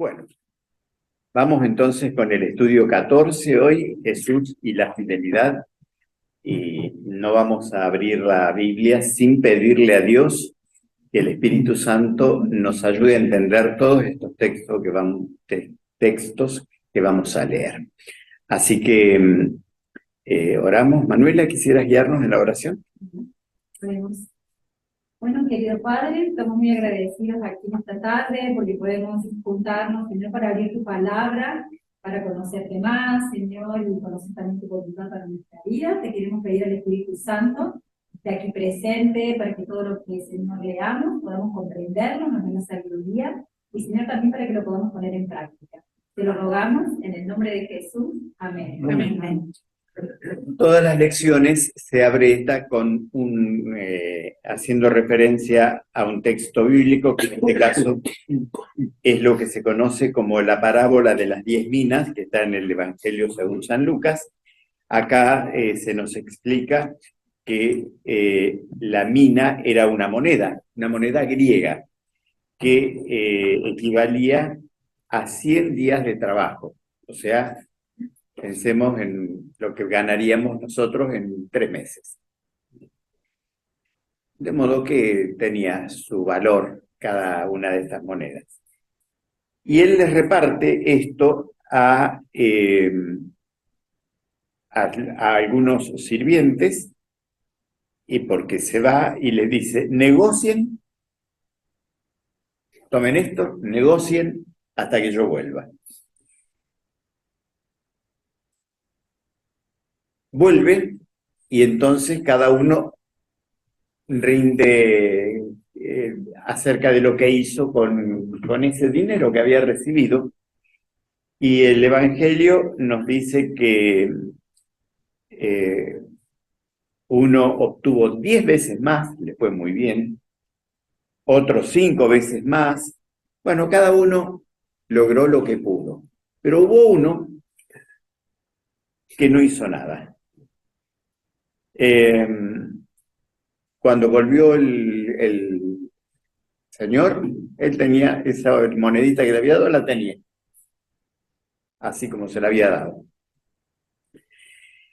Bueno, vamos entonces con el estudio 14 hoy, Jesús y la fidelidad. Y no vamos a abrir la Biblia sin pedirle a Dios que el Espíritu Santo nos ayude a entender todos estos textos que vamos a leer. Así que oramos. Manuela, ¿quisieras guiarnos en la oración? Oremos. Bueno, querido Padre, estamos muy agradecidos aquí en esta tarde porque podemos juntarnos, Señor, para abrir tu palabra, para conocerte más, Señor, y conocer también tu voluntad para nuestra vida. Te queremos pedir al Espíritu Santo, de aquí presente, para que todo lo que, Señor, leamos podamos comprenderlo, nos dé la sabiduría, y, Señor, también para que lo podamos poner en práctica. Te lo rogamos en el nombre de Jesús. Amén. Amén. Amén. Todas las lecciones se abre esta con haciendo referencia a un texto bíblico, que en este caso es lo que se conoce como la parábola de las 10 minas, que está en el Evangelio según San Lucas. Acá se nos explica que la mina era una moneda griega, que equivalía a 100 días de trabajo. O sea, pensemos en lo que ganaríamos nosotros en 3 meses. De modo que tenía su valor cada una de estas monedas. Y él les reparte esto a algunos sirvientes, y porque se va y les dice, negocien, tomen esto, negocien hasta que yo vuelva. Vuelve y entonces cada uno rinde acerca de lo que hizo con ese dinero que había recibido. Y el Evangelio nos dice que uno obtuvo 10 veces más, le fue muy bien, otro 5 veces más. Bueno, cada uno logró lo que pudo. Pero hubo uno que no hizo nada. Cuando volvió el señor, él tenía esa monedita que le había dado, la tenía, así como se la había dado.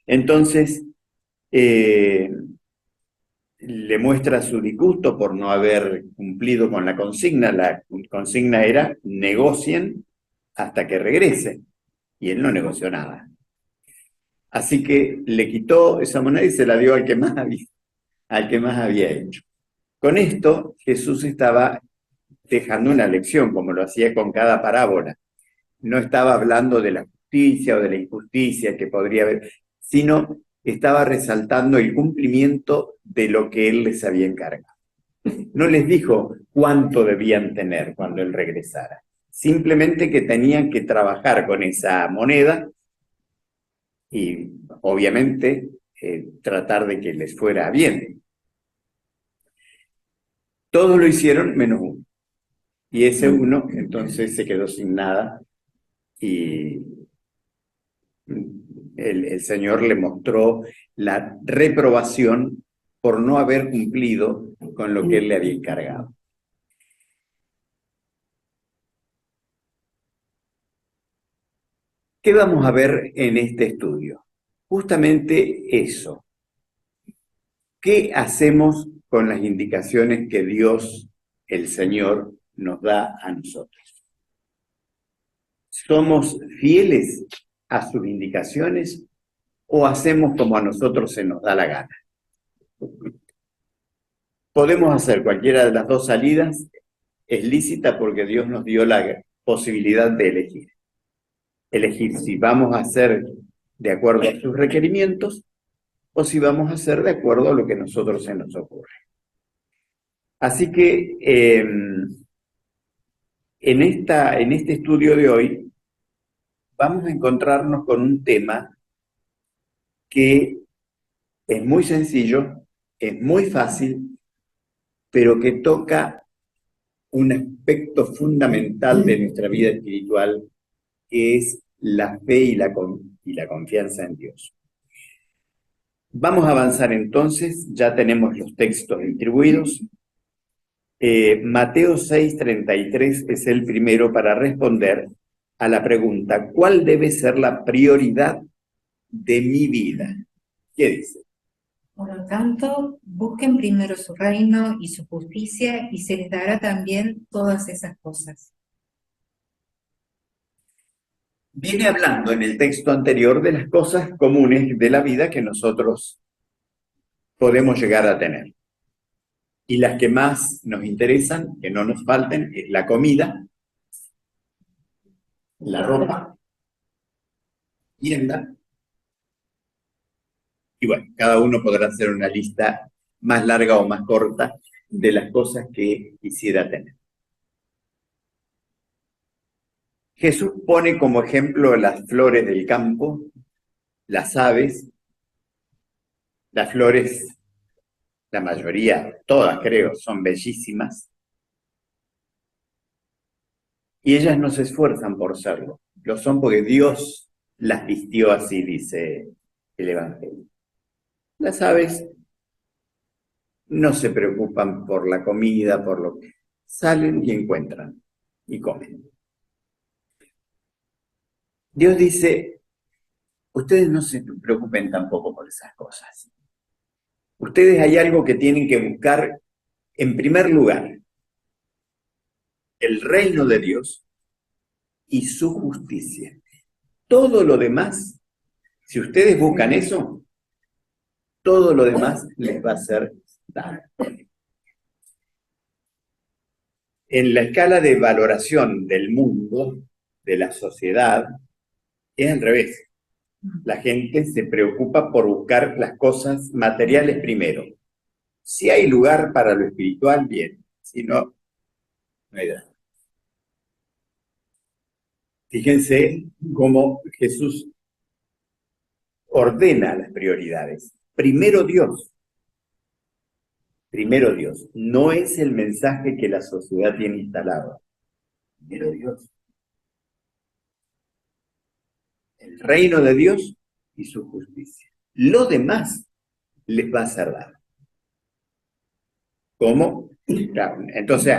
Entonces, le muestra su disgusto por no haber cumplido con la consigna. La consigna era negocien hasta que regrese, y él no negoció nada. Así que le quitó esa moneda y se la dio al que más había hecho. Con esto, Jesús estaba dejando una lección, como lo hacía con cada parábola. No estaba hablando de la justicia o de la injusticia que podría haber, sino estaba resaltando el cumplimiento de lo que él les había encargado. No les dijo cuánto debían tener cuando él regresara, simplemente que tenían que trabajar con esa moneda y obviamente tratar de que les fuera bien. Todos lo hicieron menos uno. Y ese uno entonces se quedó sin nada y el Señor le mostró la reprobación por no haber cumplido con lo que él le había encargado. ¿Qué vamos a ver en este estudio? Justamente eso. ¿Qué hacemos con las indicaciones que Dios, el Señor, nos da a nosotros? ¿Somos fieles a sus indicaciones o hacemos como a nosotros se nos da la gana? Podemos hacer cualquiera de las dos salidas, es lícita porque Dios nos dio la posibilidad de elegir. Elegir si vamos a hacer de acuerdo a sus requerimientos o si vamos a hacer de acuerdo a lo que a nosotros se nos ocurre. Así que en este estudio de hoy vamos a encontrarnos con un tema que es muy sencillo, es muy fácil, pero que toca un aspecto fundamental de nuestra vida espiritual, que es la fe y la confianza en Dios. Vamos a avanzar entonces, ya tenemos los textos distribuidos. Mateo 6:33 es el primero para responder a la pregunta, ¿cuál debe ser la prioridad de mi vida? ¿Qué dice? Por lo tanto, busquen primero su reino y su justicia, y se les dará también todas esas cosas. Viene hablando en el texto anterior de las cosas comunes de la vida que nosotros podemos llegar a tener. Y las que más nos interesan, que no nos falten, es la comida, la ropa, tienda. Y bueno, cada uno podrá hacer una lista más larga o más corta de las cosas que quisiera tener. Jesús pone como ejemplo las flores del campo, las aves, las flores, la mayoría, todas creo, son bellísimas, y ellas no se esfuerzan por serlo, lo son porque Dios las vistió así, dice el Evangelio. Las aves no se preocupan por la comida, por lo que salen y encuentran y comen. Dios dice, ustedes no se preocupen tampoco por esas cosas. Ustedes hay algo que tienen que buscar en primer lugar, el reino de Dios y su justicia. Todo lo demás, si ustedes buscan eso, todo lo demás les va a ser dado. En la escala de valoración del mundo, de la sociedad, es al revés. La gente se preocupa por buscar las cosas materiales primero. Si hay lugar para lo espiritual, bien. Si no, no hay nada. Fíjense cómo Jesús ordena las prioridades. Primero Dios. Primero Dios. No es el mensaje que la sociedad tiene instalado. Primero Dios. El reino de Dios y su justicia. Lo demás les va a ser dado. ¿Cómo? Claro, entonces,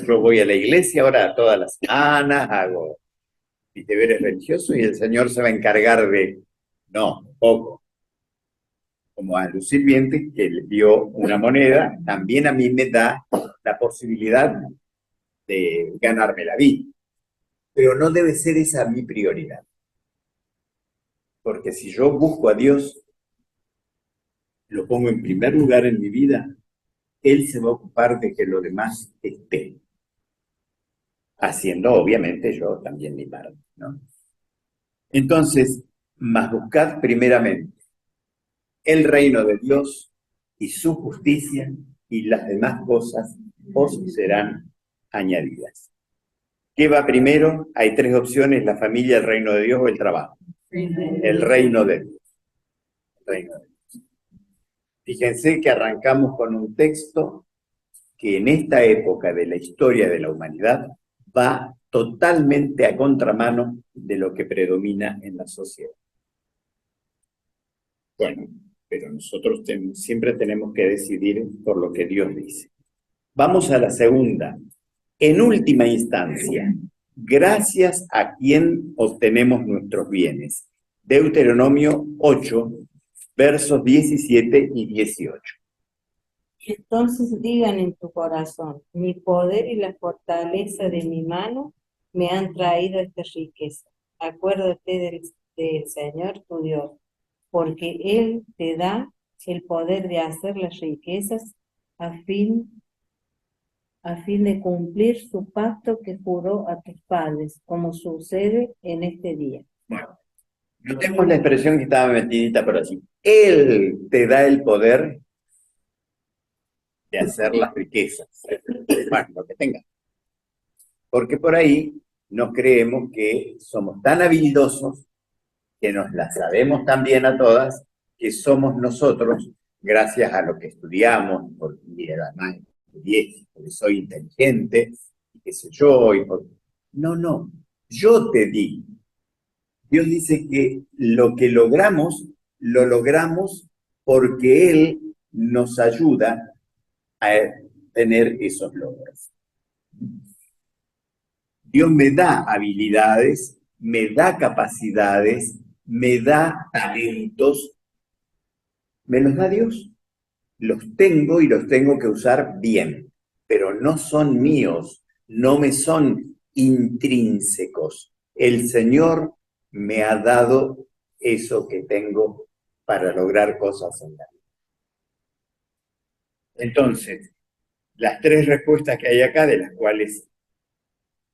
yo voy a la iglesia ahora todas las semanas, hago mis deberes religiosos y el Señor se va a encargar de... No, poco. Como a los sirvientes que le dio una moneda, también a mí me da la posibilidad de ganarme la vida. Pero no debe ser esa mi prioridad. Porque si yo busco a Dios, lo pongo en primer lugar en mi vida, Él se va a ocupar de que lo demás esté. Haciendo, obviamente, yo también mi parte, ¿no? Entonces, mas buscad primeramente el reino de Dios y su justicia, y las demás cosas os serán añadidas. ¿Qué va primero? Hay tres opciones: la familia, el reino de Dios o el trabajo. El reino de Dios. El reino de Dios. Fíjense que arrancamos con un texto que en esta época de la historia de la humanidad va totalmente a contramano de lo que predomina en la sociedad. Bueno, pero nosotros siempre tenemos que decidir por lo que Dios dice. Vamos a la segunda. En última instancia, gracias a quien obtenemos nuestros bienes. Deuteronomio 8, versos 17 y 18. Entonces digan en tu corazón, mi poder y la fortaleza de mi mano me han traído esta riqueza. Acuérdate del Señor tu Dios, porque Él te da el poder de hacer las riquezas a fin de cumplir su pacto que juró a tus padres, como sucede en este día. Bueno, notemos la expresión que estaba metidita por así. Él te da el poder de hacer las riquezas, bueno, lo que tengas. Porque por ahí nos creemos que somos tan habilidosos, que nos las sabemos tan bien a todas, que somos nosotros, gracias a lo que estudiamos, porque además estudié, porque soy inteligente, y qué sé yo, No, yo te di. Dios dice que lo que logramos, lo logramos porque Él nos ayuda tener esos logros. Dios me da habilidades, me da capacidades, me da talentos, me los da Dios. Los tengo y los tengo que usar bien, pero no son míos, no me son intrínsecos. El Señor me ha dado eso que tengo para lograr cosas en la vida. Entonces, las tres respuestas que hay acá, de las cuales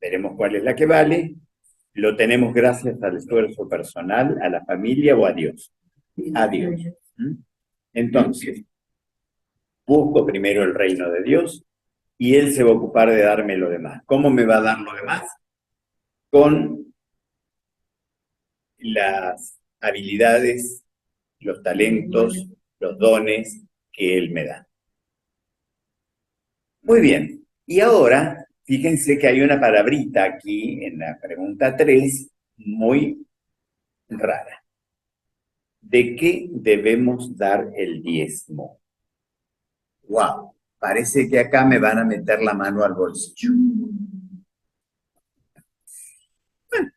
veremos cuál es la que vale, lo tenemos gracias al esfuerzo personal, a la familia o a Dios. A Dios. Entonces, busco primero el reino de Dios y Él se va a ocupar de darme lo demás. ¿Cómo me va a dar lo demás? Con las habilidades, los talentos, los dones que Él me da. Muy bien. Y ahora, fíjense que hay una palabrita aquí en la pregunta 3 muy rara. ¿De qué debemos dar el diezmo? ¡Wow! Parece que acá me van a meter la mano al bolsillo. Bueno,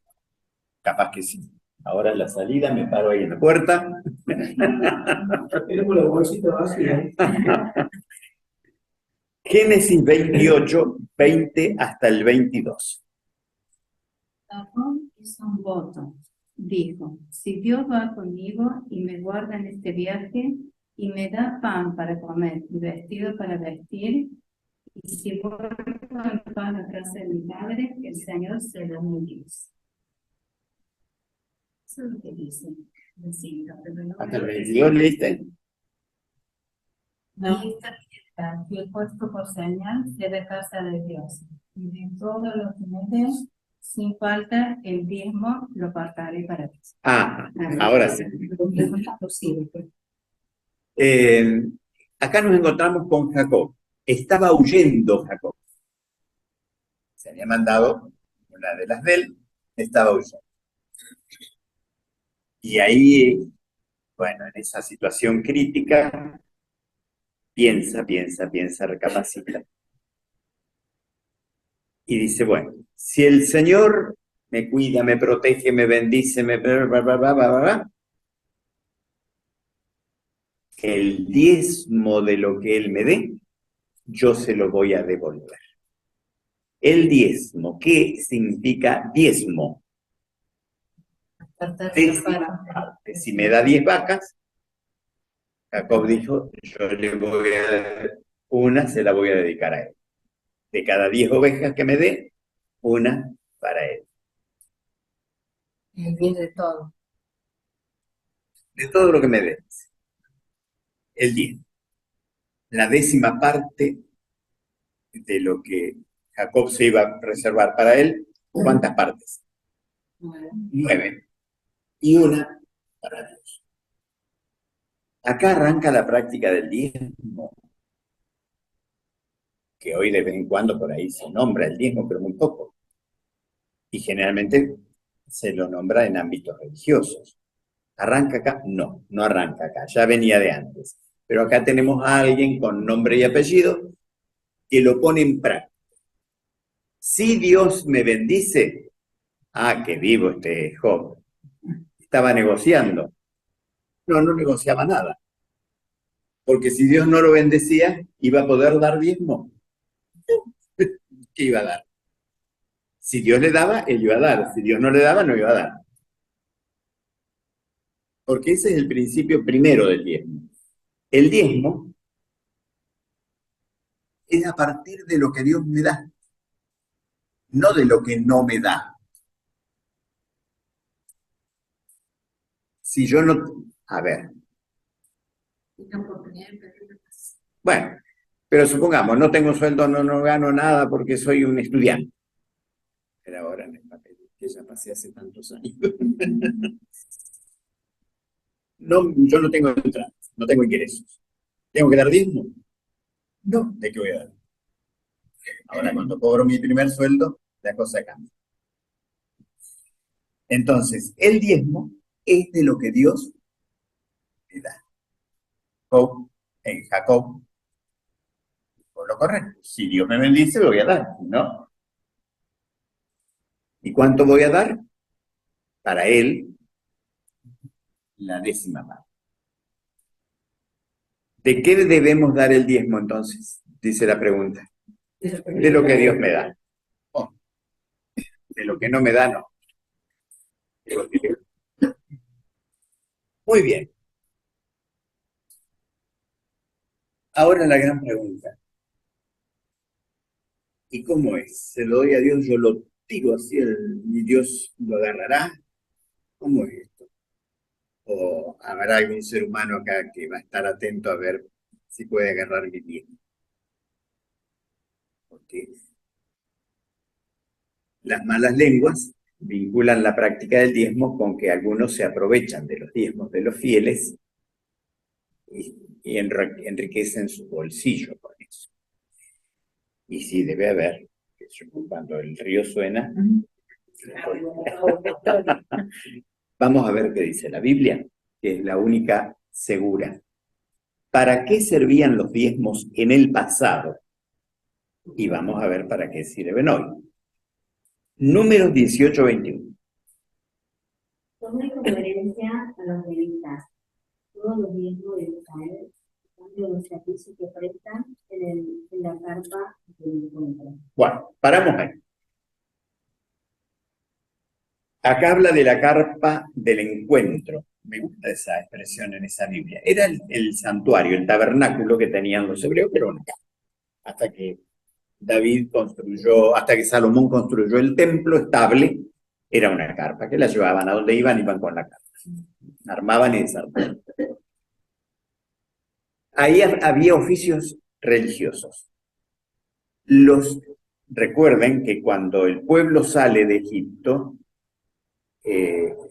capaz que sí. Ahora en la salida me paro ahí en la puerta. Tenemos la bolsita vacía. Génesis 28, 20 hasta el 22. Jacob hizo un voto. Dijo, si Dios va conmigo y me guarda en este viaje y me da pan para comer y vestido para vestir, y si vuelvo en paz a casa de mi padre, el Señor será mi Dios. Eso es lo que dice. Hasta el 22, ¿leíste? No. Y esta piedra que he puesto por señal será casa de Dios. Y de todo lo que me dé, sin falta, el diezmo lo apartaré para ti. Ah, ahora sí. Acá nos encontramos con Jacob. Estaba huyendo Jacob. Se había mandado una de las de él, estaba huyendo. Y ahí, bueno, en esa situación crítica, piensa, recapacita. Y dice, bueno, si el Señor me cuida, me protege, me bendice, el diezmo de lo que Él me dé, yo se lo voy a devolver. El diezmo, ¿qué significa diezmo? Décima parte. Si me da 10 vacas, Jacob dijo, yo le voy a dar una, se la voy a dedicar a él. De cada 10 ovejas que me dé, una para él. El bien de todo. De todo lo que me dé. El 10. La décima parte de lo que Jacob se iba a reservar para él, ¿cuántas partes? 9. Y una para Dios. Acá arranca la práctica del diezmo, que hoy de vez en cuando por ahí se nombra el diezmo, pero muy poco. Y generalmente se lo nombra en ámbitos religiosos. ¿Arranca acá? No, no arranca acá, ya venía de antes. Pero acá tenemos a alguien con nombre y apellido que lo pone en práctica. Si Dios me bendice, qué vivo este Job. Estaba negociando. No negociaba nada. Porque si Dios no lo bendecía, ¿iba a poder dar diezmo? ¿Qué iba a dar? Si Dios le daba, él iba a dar. Si Dios no le daba, no iba a dar. Porque ese es el principio primero del diezmo. El diezmo es a partir de lo que Dios me da, no de lo que no me da. Si yo no... A ver. Bueno, pero supongamos, no tengo sueldo, no gano nada porque soy un estudiante. Era ahora en el papel, que ya pasé hace tantos años. No, yo no tengo entradas, no tengo ingresos. ¿Tengo que dar diezmo? No, ¿de qué voy a dar? Ahora, cuando cobro mi primer sueldo, la cosa cambia. Entonces, el diezmo es de lo que Dios me da. En Jacob, hago lo correcto. Si Dios me bendice, voy a dar, ¿no? ¿Y cuánto voy a dar? Para Él, la 10ª parte. ¿De qué debemos dar el diezmo entonces? Dice la pregunta. De lo que Dios me da. Oh, de lo que no me da, no. Muy bien. Ahora la gran pregunta. ¿Y cómo es? ¿Se lo doy a Dios, yo lo tiro así y Dios lo agarrará? ¿Cómo es esto? ¿O habrá algún ser humano acá que va a estar atento a ver si puede agarrar mi diezmo? Porque las malas lenguas vinculan la práctica del diezmo con que algunos se aprovechan de los diezmos de los fieles y enriquecen su bolsillo con eso. Y sí, debe haber, cuando el río suena. Vamos a ver qué dice la Biblia, que es la única segura. ¿Para qué servían los diezmos en el pasado? Y vamos a ver para qué sirven hoy. Números 18-21. Tome como herencia a los levitas todos los diezmos de Israel, cambio los servicios que prestan en la carpa del encuentro. Bueno, paramos ahí. Acá habla de la carpa del encuentro. Me gusta esa expresión en esa Biblia. Era el santuario, el tabernáculo que tenían los hebreos, pero no. Hasta que hasta que Salomón construyó el templo estable, era una carpa, que la llevaban a donde iban con la carpa. Armaban y desarmaban. Ahí había oficios religiosos. Recuerden que cuando el pueblo sale de Egipto,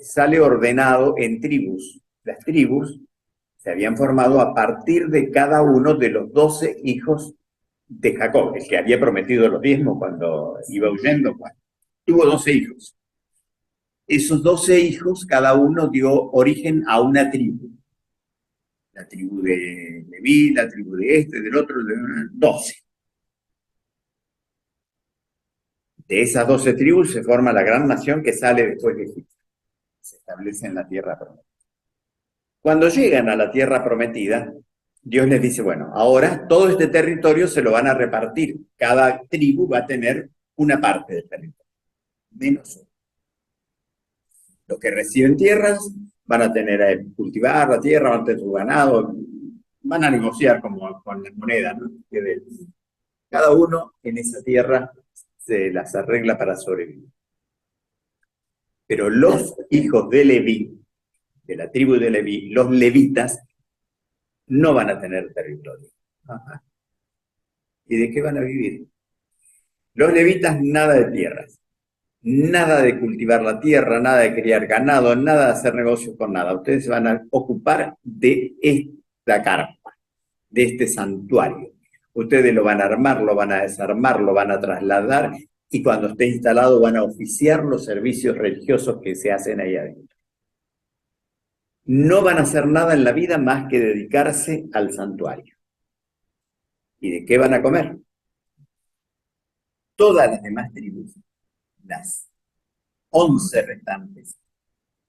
sale ordenado en tribus. Las tribus se habían formado a partir de cada uno de los 12 hijos de Jacob, el que había prometido los diezmos cuando iba huyendo. Bueno, tuvo 12 hijos. Esos 12 hijos, cada uno dio origen a una tribu. La tribu de Leví, la tribu de del otro, 12. De esas 12 tribus se forma la gran nación que sale después de Egipto. Se establece en la tierra prometida. Cuando llegan a la tierra prometida, Dios les dice, bueno, ahora todo este territorio se lo van a repartir. Cada tribu va a tener una parte del territorio, menos uno. Los que reciben tierras van a tener a cultivar la tierra, van a tener su ganado, van a negociar como con la moneda, ¿no? Cada uno en esa tierra se las arregla para sobrevivir. Pero los hijos de Leví, de la tribu de Leví, los levitas, no van a tener territorio. Ajá. ¿Y de qué van a vivir? Los levitas nada de tierras, nada de cultivar la tierra, nada de criar ganado, nada de hacer negocios con nada. Ustedes se van a ocupar de esta carpa, de este santuario. Ustedes lo van a armar, lo van a desarmar, lo van a trasladar y cuando esté instalado van a oficiar los servicios religiosos que se hacen ahí adentro. No van a hacer nada en la vida más que dedicarse al santuario. ¿Y de qué van a comer? Todas las demás tribus, las 11 restantes,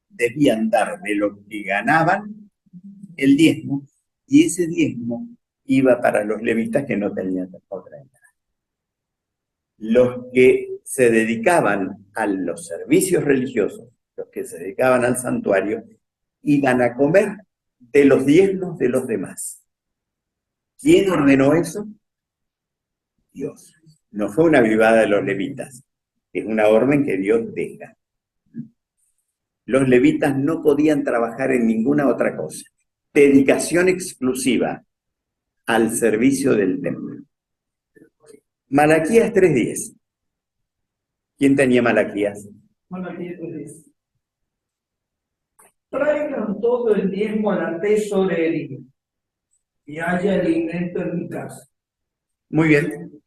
debían dar de lo que ganaban el diezmo, y ese diezmo iba para los levitas que no tenían otra entrada. Los que se dedicaban a los servicios religiosos, los que se dedicaban al santuario, iban a comer de los diezmos de los demás. ¿Quién ordenó eso? Dios. No fue una vivada de los levitas, es una orden que Dios deja. Los levitas no podían trabajar en ninguna otra cosa. Dedicación exclusiva al servicio del templo. Malaquías 3:10. ¿Quién tenía Malaquías? Malaquías 3:10. Traigan todo el diezmo a la tesorería y haya alimento en mi casa. Muy bien.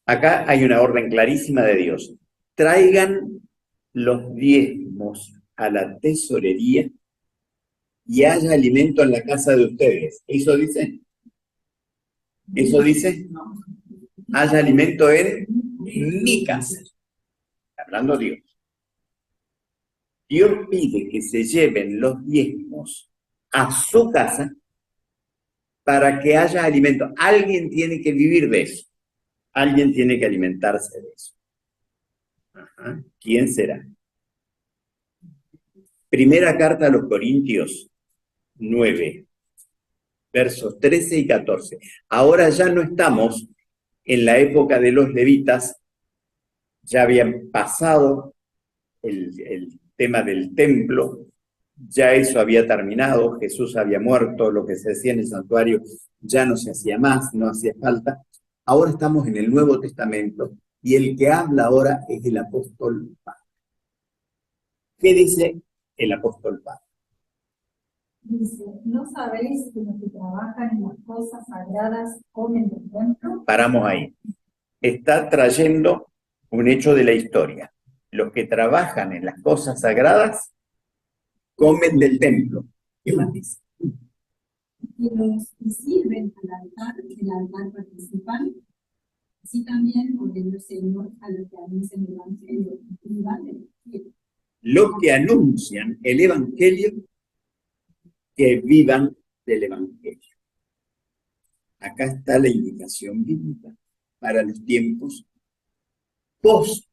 Acá hay una orden clarísima de Dios. Traigan los diezmos a la tesorería y haya alimento en la casa de ustedes. ¿Eso dice? ¿Eso dice? haya alimento en mi casa. Hablando Dios. Dios pide que se lleven los diezmos a su casa para que haya alimento. Alguien tiene que vivir de eso. Alguien tiene que alimentarse de eso. Ajá. ¿Quién será? Primera carta a los Corintios 9, versos 13 y 14. Ahora ya no estamos en la época de los levitas, ya habían pasado el tema del templo, ya eso había terminado, Jesús había muerto, lo que se hacía en el santuario ya no se hacía más, no hacía falta. Ahora estamos en el Nuevo Testamento y el que habla ahora es el apóstol Pablo. ¿Qué dice el apóstol Pablo? Dice, ¿no sabéis que los que trabajan en las cosas sagradas comen del templo? Paramos ahí. Está trayendo un hecho de la historia. Los que trabajan en las cosas sagradas comen del templo. ¿Qué más dice? Y los que sirven el altar participan, así también ordena el Señor a los que anuncian el Evangelio y vivan del Evangelio. Los que anuncian el Evangelio, que vivan del Evangelio. Acá está la indicación bíblica para los tiempos post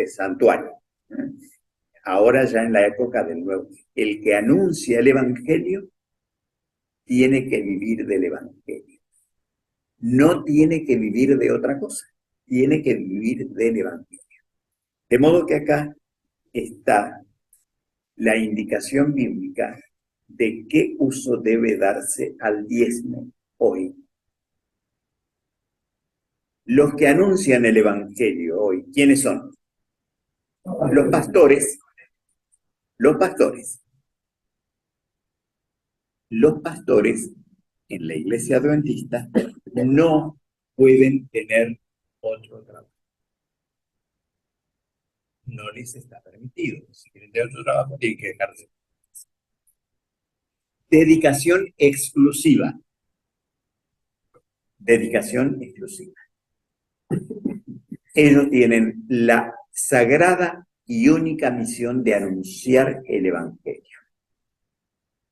santuario. Ahora ya en la época del nuevo. El que anuncia el Evangelio tiene que vivir del Evangelio. No tiene que vivir de otra cosa. Tiene que vivir del Evangelio. De modo que acá está la indicación bíblica de qué uso debe darse al diezmo hoy. Los que anuncian el Evangelio hoy, ¿quiénes son? Los pastores. Los pastores. Los pastores en la iglesia adventista no pueden tener otro trabajo. No les está permitido. Si quieren tener otro trabajo, tienen que dejarse. Dedicación exclusiva. Dedicación exclusiva. Ellos tienen la sagrada y única misión de anunciar el Evangelio.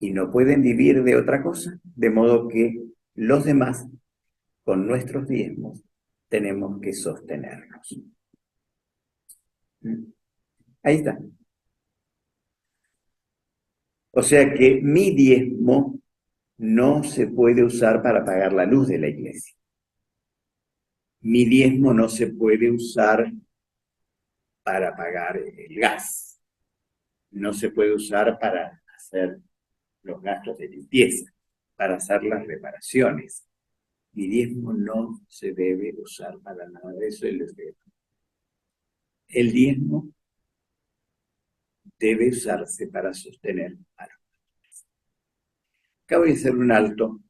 Y no pueden vivir de otra cosa, de modo que los demás, con nuestros diezmos, tenemos que sostenernos. Ahí está. O sea que mi diezmo no se puede usar para pagar la luz de la iglesia. Mi diezmo no se puede usar para pagar el gas. No se puede usar para hacer los gastos de limpieza, para hacer las reparaciones. Mi diezmo no se debe usar para nada de eso. El diezmo debe usarse para sostener a los pastores. Acá voy a hacer un alto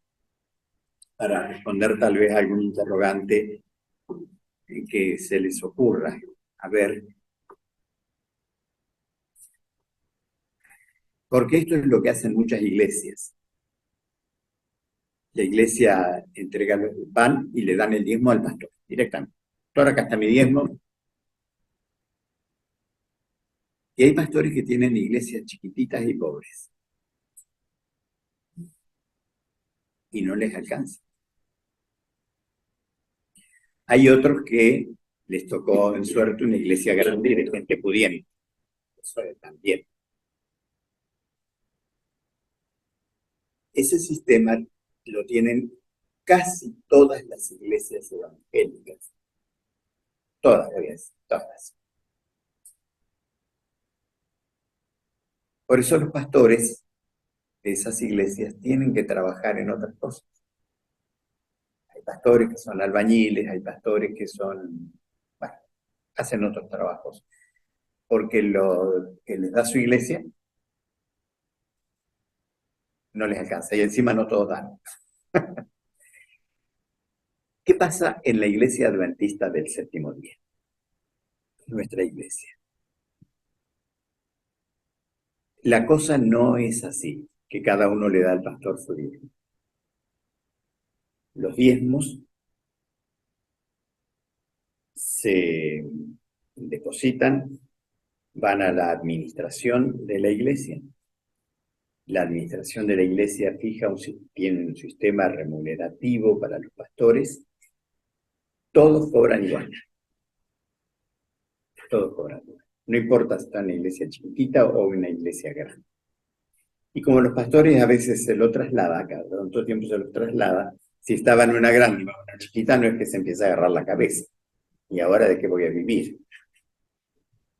para responder tal vez a algún interrogante que se les ocurra. A ver, porque esto es lo que hacen muchas iglesias. La iglesia entrega el pan y le dan el diezmo al pastor, directamente. Ahora acá está mi diezmo. Y hay pastores que tienen iglesias chiquititas y pobres. Y no les alcanza. Hay otros que les tocó en suerte una iglesia grande y de gente pudiente. Eso también. Ese sistema lo tienen casi todas las iglesias evangélicas. Todas, todas. Por eso los pastores de esas iglesias tienen que trabajar en otras cosas. Hay pastores que son albañiles, hay pastores que son, bueno, hacen otros trabajos. Porque lo que les da su iglesia no les alcanza y encima no todos dan. ¿Qué pasa en la iglesia adventista del séptimo día? Nuestra iglesia. La cosa no es así, que cada uno le da al pastor su diezmo. los diezmos se depositan, van a la administración de la iglesia. La administración de la iglesia tiene un sistema remunerativo para los pastores. Todos cobran igual. Todos cobran igual. No importa si está en una iglesia chiquitita o una iglesia grande. Y como los pastores a veces se lo traslada, cada tanto tiempo se lo traslada, si estaba en una grande y va a una chiquita, no es que se empieza a agarrar la cabeza. ¿Y ahora de qué voy a vivir?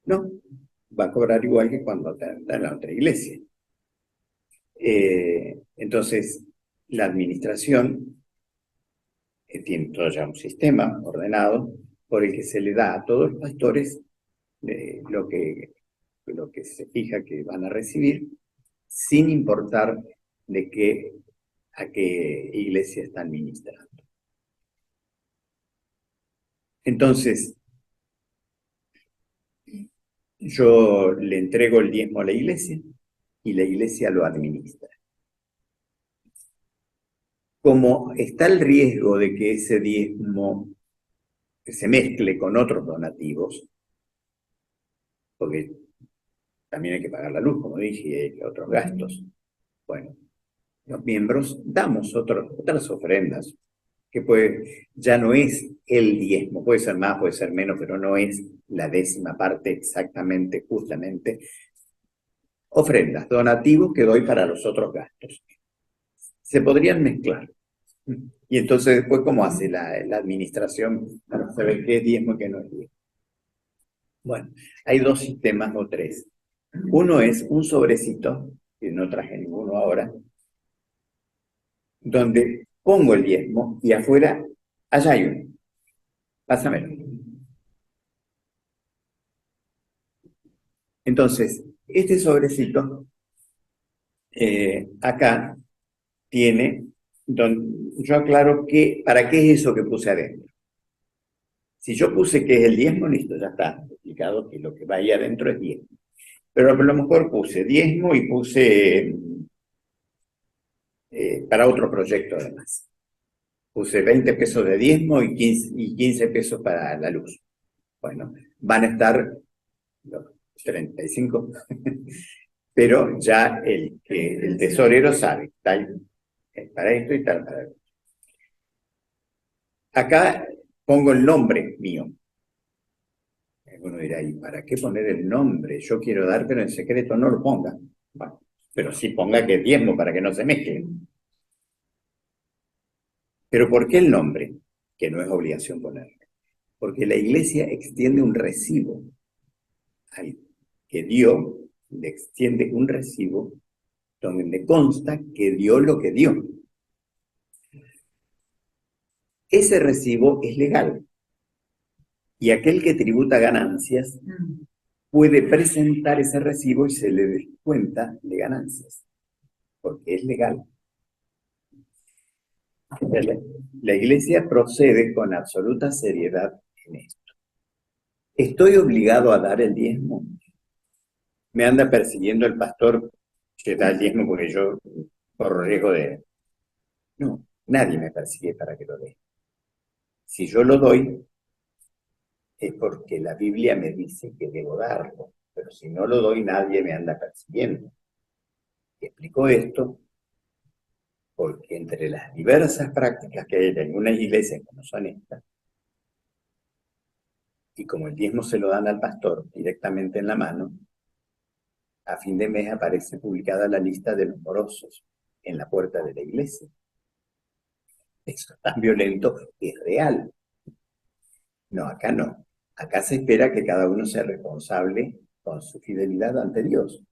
No, va a cobrar igual que cuando está en la otra iglesia. Entonces, la administración tiene todo ya un sistema ordenado por el que se le da a todos los pastores lo que se fija que van a recibir, sin importar a qué iglesia están ministrando. Entonces, yo le entrego el diezmo a la iglesia y la iglesia lo administra. Como está el riesgo de que ese diezmo se mezcle con otros donativos, porque también hay que pagar la luz, como dije, y hay otros gastos. Bueno, los miembros damos otras ofrendas, que ya no es el diezmo, puede ser más, puede ser menos, pero no es la 10ª parte exactamente, justamente. Ofrendas, donativos que doy para los otros gastos. Se podrían mezclar. Y entonces después, ¿cómo hace la administración para saber qué es diezmo y qué no es diezmo? Bueno, hay 2 sistemas o 3. Uno es un sobrecito, que no traje ninguno ahora, donde pongo el diezmo y afuera, allá hay uno. Pásamelo. Entonces, este sobrecito, acá tiene, yo aclaro para qué es eso que puse adentro. Si yo puse que es el diezmo, listo, ya está explicado que lo que va ahí adentro es diezmo. Pero a lo mejor puse diezmo y puse para otro proyecto además. Puse 20 pesos de diezmo y 15 pesos para la luz. Bueno, van a estar los 35, pero ya el tesorero sabe, tal para esto y tal para esto. Acá pongo el nombre mío. Uno dirá, ¿y para qué poner el nombre? Yo quiero dar, pero en secreto no lo ponga. Bueno, pero sí ponga que es diezmo para que no se mezclen. ¿Pero por qué el nombre? Que no es obligación ponerlo. Porque la iglesia extiende un recibo. Al que dio, le extiende un recibo donde consta que dio lo que dio. Ese recibo es legal. Y aquel que tributa ganancias puede presentar ese recibo y se le descuenta de ganancias, porque es legal. La iglesia procede con absoluta seriedad en esto. ¿Estoy obligado a dar el diezmo? Me anda persiguiendo el pastor que da el diezmo porque yo corro riesgo de... No, nadie me persigue para que lo dé. Si yo lo doy, es porque la Biblia me dice que debo darlo, pero si no lo doy, nadie me anda persiguiendo. Y explico esto porque entre las diversas prácticas que hay en algunas iglesias que no son estas, y como el diezmo se lo dan al pastor directamente en la mano, a fin de mes aparece publicada la lista de los morosos en la puerta de la iglesia. Eso es tan violento que es real. No, acá no. Acá se espera que cada uno sea responsable con su fidelidad ante Dios.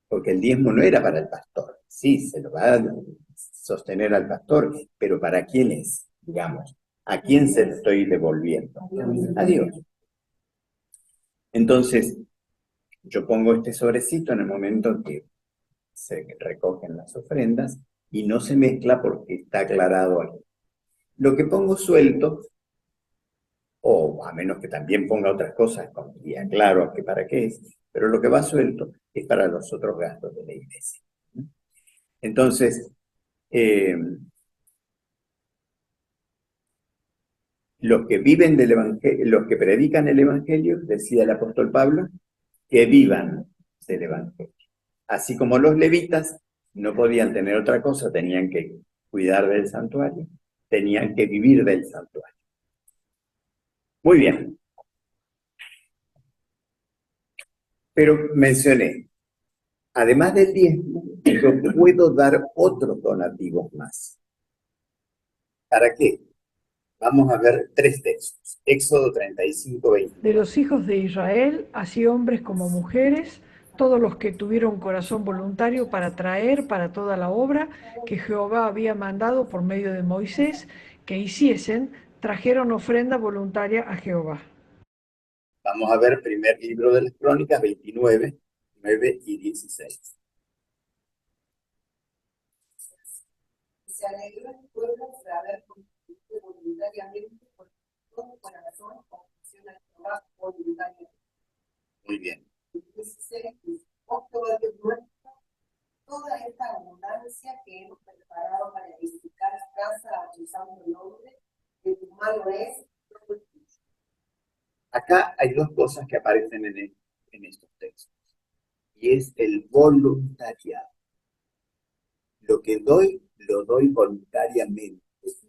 Porque el diezmo no era para el pastor. Sí, se lo va a sostener al pastor, pero ¿para quién es? Digamos, ¿a quién se lo estoy devolviendo? A Dios. Entonces, yo pongo este sobrecito en el momento que se recogen las ofrendas y no se mezcla porque está aclarado algo. Lo que pongo suelto, o a menos que también ponga otras cosas y aclaro que para qué es, pero lo que va suelto es para los otros gastos de la iglesia. Entonces, los que viven del evangelio, los que predican el evangelio, decía el apóstol Pablo, que vivan del evangelio. Así como los levitas no podían tener otra cosa, tenían que cuidar del santuario, tenían que vivir del santuario. Muy bien. Pero mencioné, además del diezmo, yo puedo dar otros donativos más. ¿Para qué? Vamos a ver 3 textos. Éxodo 35, 20. De los hijos de Israel, así hombres como mujeres, todos los que tuvieron corazón voluntario para traer para toda la obra que Jehová había mandado por medio de Moisés que hiciesen, trajeron ofrenda voluntaria a Jehová. Vamos a ver primer libro de las Crónicas, 29, 9 y 16. Se alegró el pueblo por haber contribuido voluntariamente por todo corazón con acción a Jehová voluntariamente. Muy bien. 16. Toda Dios nuestro, toda esta abundancia que hemos preparado para edificar casa a tu santo nombre, que tu mano es todo el tuyo. Acá hay 2 cosas que aparecen en estos textos. Y es el voluntariado. Lo que doy, lo doy voluntariamente.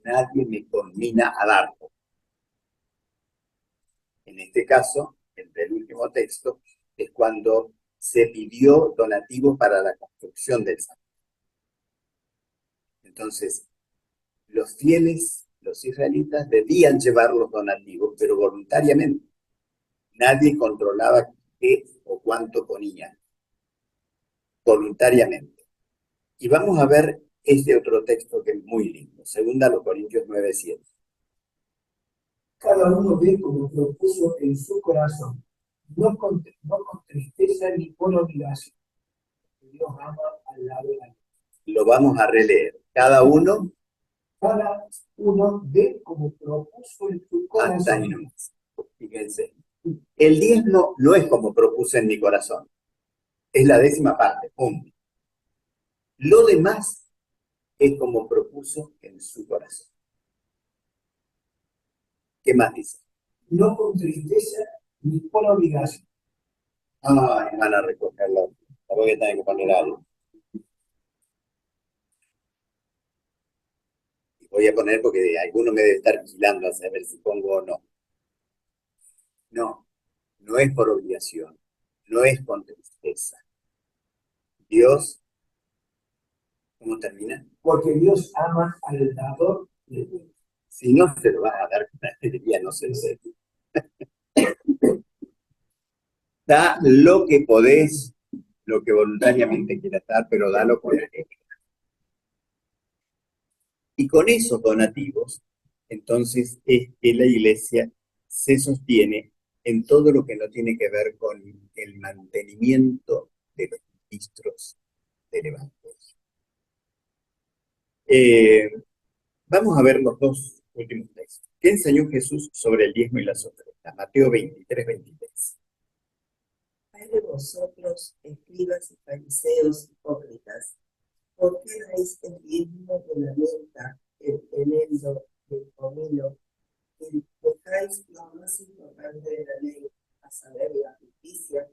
Nadie me conmina a darlo. En este caso, el del último texto, es cuando se pidió donativo para la construcción del santuario. Entonces, los fieles, los israelitas, debían llevar los donativos, pero voluntariamente. Nadie controlaba qué o cuánto ponían. Voluntariamente. Y vamos a ver este otro texto que es muy lindo. 2 Corintios 9, 7. Cada uno ve como propuso en su corazón, no con tristeza ni por obligación. Dios ama al lado de la. Lo vamos a releer. Cada uno ve como propuso en su hasta ahí corazón. nomás. Fíjense. El diezmo no es como propuse en mi corazón. Es la 10ª parte. Punto. Lo demás es como propuso en su corazón. ¿Qué más dice? No con tristeza ni por obligación. Ay, van a recogerlo. Voy a tener que poner algo. Y voy a poner porque alguno me debe estar vigilando a saber si pongo o no. No, no es por obligación. No es con tristeza. Dios, ¿cómo termina? Porque Dios ama al dador de Dios. Si no se lo vas a dar, ya no se lo sé. Da lo que podés, lo que voluntariamente quieras dar, pero dalo con alegría. Y con esos donativos, entonces es que la iglesia se sostiene en todo lo que no tiene que ver con el mantenimiento de los ministros del Evangelio. Vamos a ver los 2 últimos textos. ¿Qué enseñó Jesús sobre el diezmo y las ofrendas? Mateo 23, 23. Hay de vosotros, escribas y fariseos hipócritas, ¿por qué dais el diezmo de la menta, el eneldo, el comino, y dejáis lo más importante de la ley, a saber, la justicia,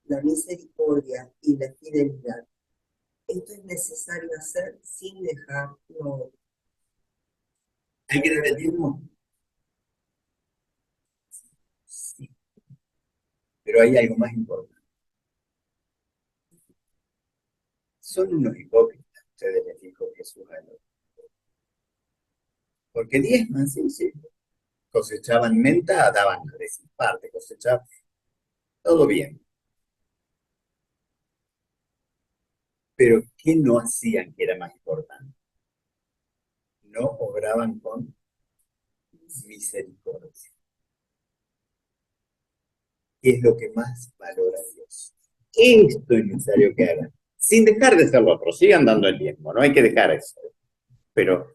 la misericordia y la fidelidad? Esto es necesario hacer sin dejar lo otro. ¿Hay que dar el diezmo? Sí. Pero hay algo más importante. Son unos hipócritas, ustedes les dijo Jesús a los. Porque diezman, sí. Cosechaban menta, daban la 10ª parte, cosechaban. Todo bien. Pero ¿qué no hacían que era más importante? No obraban con misericordia. ¿Qué es lo que más valora Dios? Esto es necesario que hagan. Sin dejar de ser lo otro. Sigan dando el diezmo, no hay que dejar eso. Pero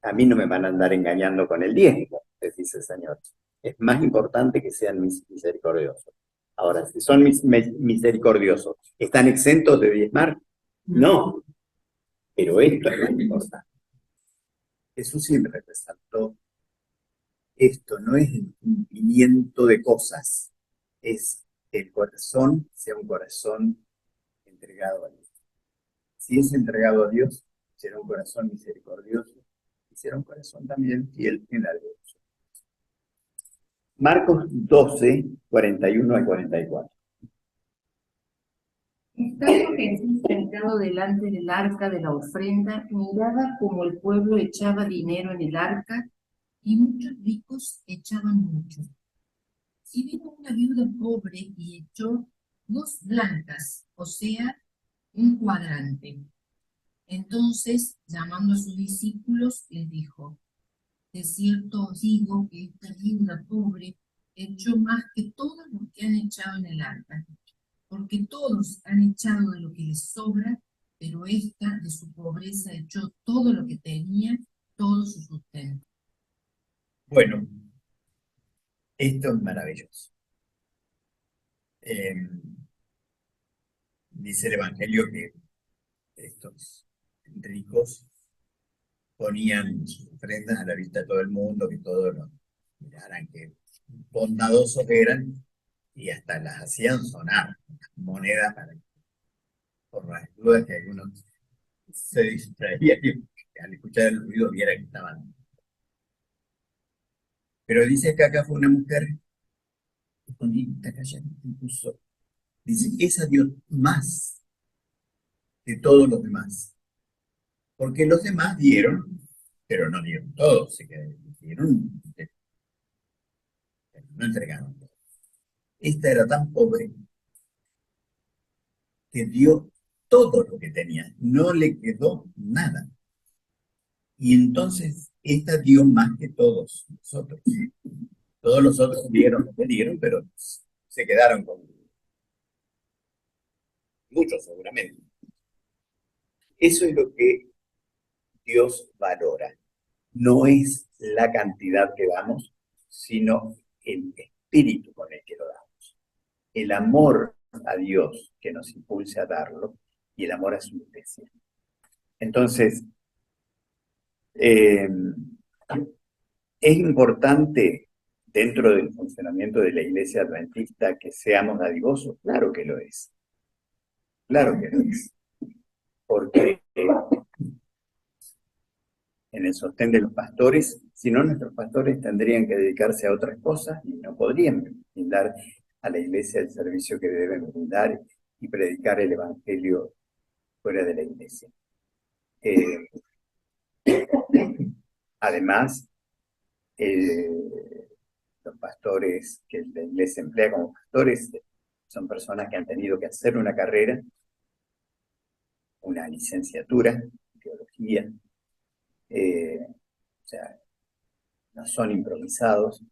a mí no me van a andar engañando con el diezmo, les dice el Señor. Es más importante que sean misericordiosos. Ahora, si son misericordiosos, ¿están exentos de diezmar? No. Pero esto es más importante. Jesús siempre resaltó esto, no es el cumplimiento de cosas, es que el corazón sea un corazón entregado a Dios. Si es entregado a Dios, será un corazón misericordioso y será un corazón también fiel en la devoción. Marcos 12, 41 al 44. Estando Jesús sentado delante del arca de la ofrenda, miraba como el pueblo echaba dinero en el arca, y muchos ricos echaban mucho. Y vino una viuda pobre y echó 2 blancas, o sea, un cuadrante. Entonces, llamando a sus discípulos, les dijo: de cierto os digo que esta viuda pobre echó más que todos los que han echado en el arca, porque todos han echado de lo que les sobra, pero esta de su pobreza echó todo lo que tenía, todo su sustento. Bueno, esto es maravilloso. Dice el Evangelio que estos ricos ponían sus ofrendas a la vista de todo el mundo, que todos lo miraran, que bondadosos eran, y hasta las hacían sonar, monedas, por las dudas que algunos se distraían y al escuchar el ruido viera que estaban. Pero dice que acá fue una mujer escondida, callada, incluso. Dice, esa dio más de todos los demás. Porque los demás dieron, pero no dieron todo, se dieron, pero no entregaron todo. Esta era tan pobre que dio todo lo que tenía, no le quedó nada. Y entonces esta dio más que todos nosotros. Todos los otros dieron lo que dieron, pero se quedaron con muchos seguramente. Eso es lo que Dios valora. No es la cantidad que damos, sino el espíritu con el que lo damos. El amor a Dios que nos impulsa a darlo y el amor a su iglesia. Entonces, es importante dentro del funcionamiento de la iglesia adventista que seamos dadivosos. Claro que lo es. Claro que lo es. Porque en el sostén de los pastores, si no, nuestros pastores tendrían que dedicarse a otras cosas y no podrían brindar a la iglesia el servicio que deben brindar y predicar el evangelio fuera de la iglesia. Además, los pastores que la iglesia emplea como pastores son personas que han tenido que hacer una carrera, una licenciatura en teología, o sea, no son improvisados,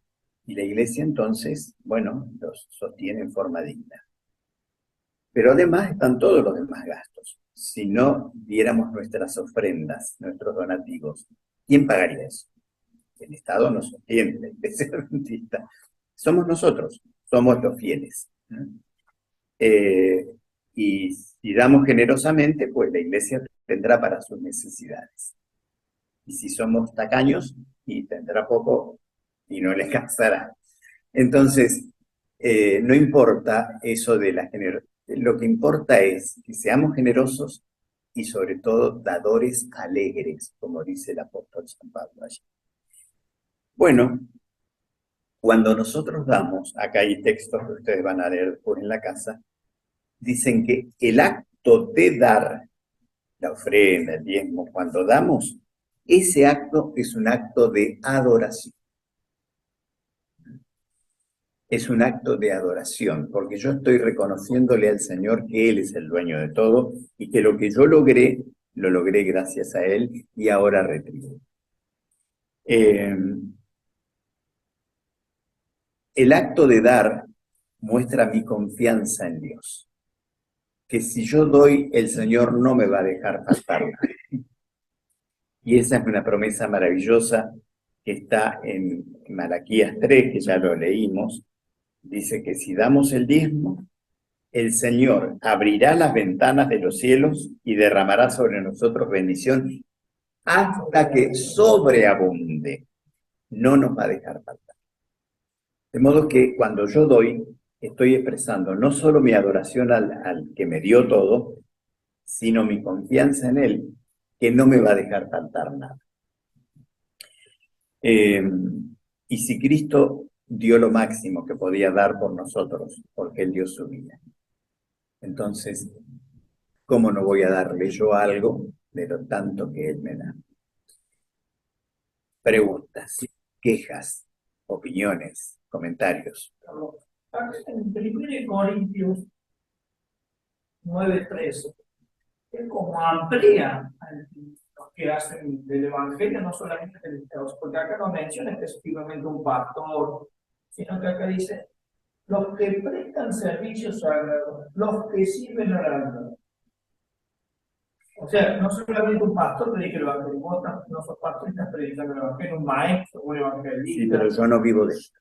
y la iglesia entonces, bueno, los sostiene en forma digna. Pero además están todos los demás gastos. Si no diéramos nuestras ofrendas, nuestros donativos, ¿quién pagaría eso? El Estado nos sostiene, la iglesia adventista. Somos nosotros, somos los fieles. Y si damos generosamente, pues la iglesia tendrá para sus necesidades. Y si somos tacaños, y tendrá poco y no le alcanzará. Entonces, no importa eso de la generosidad. Lo que importa es que seamos generosos y sobre todo dadores alegres, como dice el apóstol San Pablo allí. Bueno, cuando nosotros damos, acá hay textos que ustedes van a leer después en la casa, dicen que el acto de dar la ofrenda, el diezmo, cuando damos, ese acto es un acto de adoración. Es un acto de adoración, porque yo estoy reconociéndole al Señor que Él es el dueño de todo y que lo que yo logré, lo logré gracias a Él y ahora retribuyo. El acto de dar muestra mi confianza en Dios. Que si yo doy, el Señor no me va a dejar faltar nada. Y esa es una promesa maravillosa que está en Malaquías 3, que ya lo leímos. Dice que si damos el diezmo, el Señor abrirá las ventanas de los cielos y derramará sobre nosotros bendición hasta que sobreabunde. No nos va a dejar faltar. De modo que cuando yo doy, estoy expresando no solo mi adoración al que me dio todo, sino mi confianza en Él, que no me va a dejar faltar nada. Y si Cristo dio lo máximo que podía dar por nosotros, porque Él dio su vida, entonces, ¿cómo no voy a darle yo algo de lo tanto que Él me da? Preguntas, quejas, opiniones, comentarios. En 1 Corintios 9:13, es como amplía los que hacen del Evangelio, no solamente del Dios, porque acá no menciona específicamente un pastor, sino que acá dice, los que prestan servicios sagrados, los que sirven al alma. O sea, no solamente un pastor predica el Evangelio, vos no sos pastor y estás predicando el Evangelio, un maestro, un evangelista. Sí, pero yo no vivo de esto.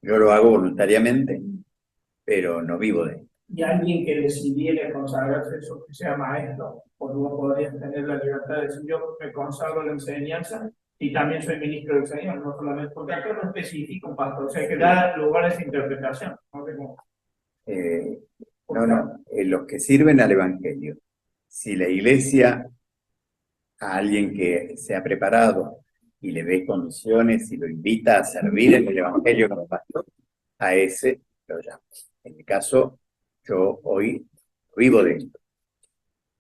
Yo lo hago voluntariamente, pero no vivo de esto. Y alguien que decidiera consagrarse, eso que sea maestro, porque vos podrías tener la libertad de decir, yo me consagro a la enseñanza y también soy ministro del Señor, no solamente, porque acá no especifica un pastor, o sea, que da lugar a esa interpretación. Los que sirven al Evangelio. Si la Iglesia a alguien que se ha preparado y le ve condiciones y lo invita a servir en el Evangelio como pastor, a ese lo llamo. En mi caso, yo hoy vivo de esto.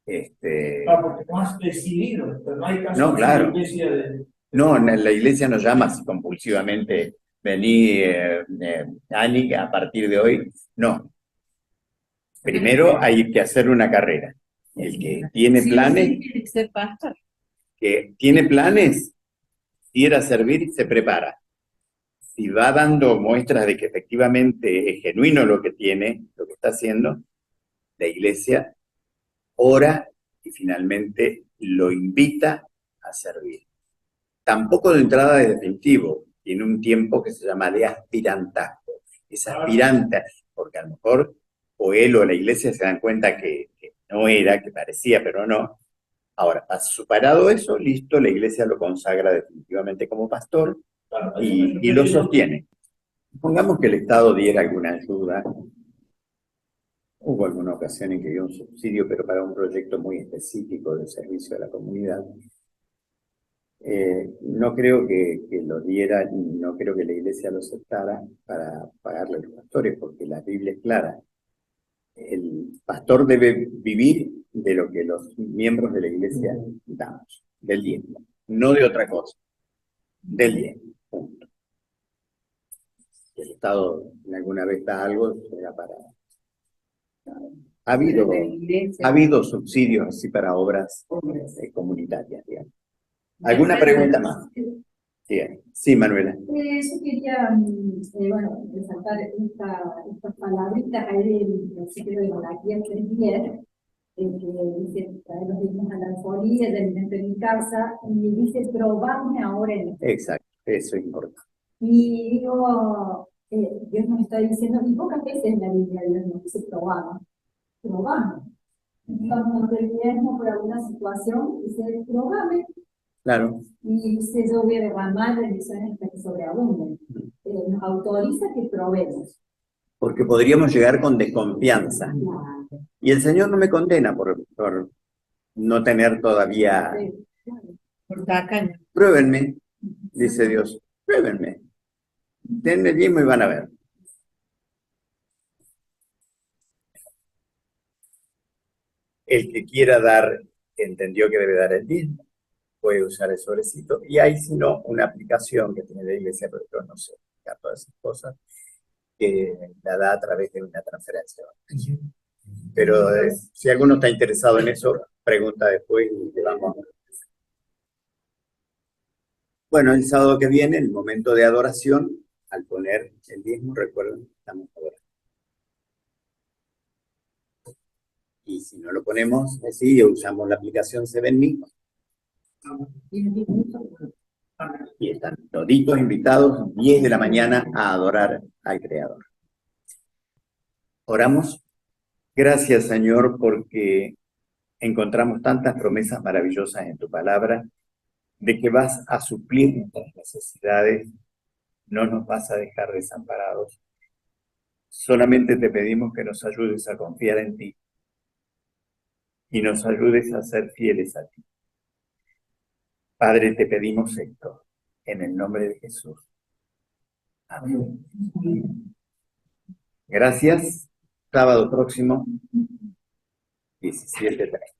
Porque no has decidido, pero no hay caso No, claro. en la iglesia de... No, la Iglesia no llama así compulsivamente, vení, Ani, a partir de hoy. No. Primero hay que hacer una carrera. El que tiene planes, ser pastor. quiera servir y se prepara. Si va dando muestras de que efectivamente es genuino lo que tiene, lo que está haciendo, la Iglesia ora y finalmente lo invita a servir. Tampoco de entrada es definitivo, tiene un tiempo que se llama de aspirantazgo. Es aspirante, porque a lo mejor o él o la Iglesia se dan cuenta que no era, que parecía, pero no. Ahora, superado eso, listo, la Iglesia lo consagra definitivamente como pastor y lo sostiene. Supongamos que el Estado diera alguna ayuda. Hubo alguna ocasión en que dio un subsidio, pero para un proyecto muy específico de servicio a la comunidad. No creo que lo diera, no creo que la Iglesia lo aceptara para pagarle a los pastores, porque la Biblia es clara. El pastor debe vivir de lo que los miembros de la Iglesia damos, del diezmo, no de otra cosa, del diezmo, punto. Si el Estado alguna vez da algo, será para... Ha habido subsidios así para obras comunitarias, digamos. ¿Alguna pregunta más? Sí, Manuela. Yo quería, resaltar estas palabritas ahí del principio de Malaquías 3:10, que dice, traer los diezmos a la alfolía, el alimento en mi casa, y dice, probadme ahora en esto. Exacto, eso es importante. Y digo, Dios nos está diciendo, y pocas veces en la Biblia Dios nos dice, probadme. Vamos a hacer diezmo por alguna situación, y dice, probadme. Claro. Y dice, yo voy a derramar bendiciones hasta que sobreabunden. Nos autoriza que probemos. Porque podríamos llegar con desconfianza. Y el Señor no me condena por no tener todavía... Pruébenme, dice Dios, pruébenme. Denme el diezmo y van a ver. El que quiera dar, entendió que debe dar el diezmo, puede usar el sobrecito, y hay, si no, una aplicación que tiene la Iglesia, pero yo no sé todas esas cosas, que la da a través de una transferencia. Pero si alguno está interesado en eso, pregunta después y le vamos a... Bueno, el sábado que viene, el momento de adoración, al poner el diezmo, recuerden, estamos adorando. Y si no lo ponemos así, usamos la aplicación SevenMe. Y están toditos invitados, 10 de la mañana, a adorar al Creador. Oramos. Gracias, Señor, porque encontramos tantas promesas maravillosas en tu palabra, de que vas a suplir nuestras necesidades, no nos vas a dejar desamparados. Solamente te pedimos que nos ayudes a confiar en ti y nos ayudes a ser fieles a ti. Padre, te pedimos esto, en el nombre de Jesús. Amén. Gracias. Sábado próximo, 17:30.